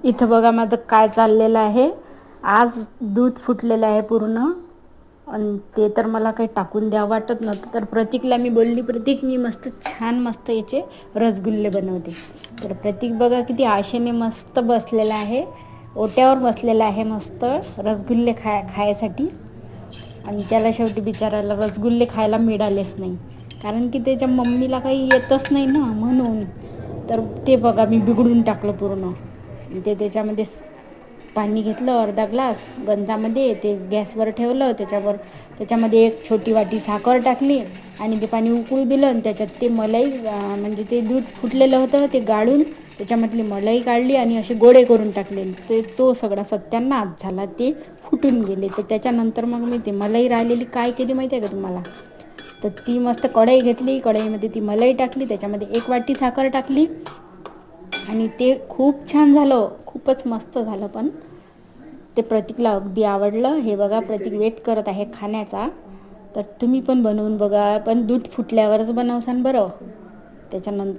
इथं बघा माझं काय चाललेलं आहे. आज दूध फुटलेलं आहे पूर्ण आणि ते तर मला काही टाकून द्यावं वाटत नव्हतं. तर प्रतीकला मी बोलली, प्रतीक मी छान मस्त याचे रसगुल्ले बनवते. तर प्रतीक बघा किती आशेने मस्त बसलेला आहे, ओट्यावर बसलेला आहे मस्त रसगुल्ले खायसाठी. आणि त्याला शेवटी बिचारायला रसगुल्ले खायला मिळालेच नाही, कारण की त्याच्या मम्मीला काही येतच नाही ना म्हणून. तर ते बघा मी बिघडून टाकलं पूर्ण. ते त्याच्यामध्ये पाणी घेतलं अर्धा ग्लास गंजामध्ये, ते गॅसवर ठेवलं, त्याच्यामध्ये एक छोटी वाटी साखर टाकली आणि ते पाणी उकळू दिलं आणि त्याच्यात ते मलाई म्हणजे ते दूध फुटलेलं होतं ते गाळून त्याच्यामधली मलाई काढली आणि असे गोळे करून टाकले. तो सगळा सत्यानाश झाला, ते फुटून गेले. तर त्याच्यानंतर मग मी ते मलाई राहिलेली काय केली माहिती आहे का तुम्हाला? तर ती मस्त कढई घेतली, कढईमध्ये ती मलाई टाकली, त्याच्यामध्ये एक वाटी साखर टाकली आणि ते खूप छान झालं, खूपच मस्त झालं. पण ते प्रतीकला अगदी आवडलं. हे बघा प्रतीक वेट करत आहे खाण्याचा. तर तुम्ही पण बनवून बघा, पण दूध फुटल्यावरच बनवसान बरं. त्याच्यानंतर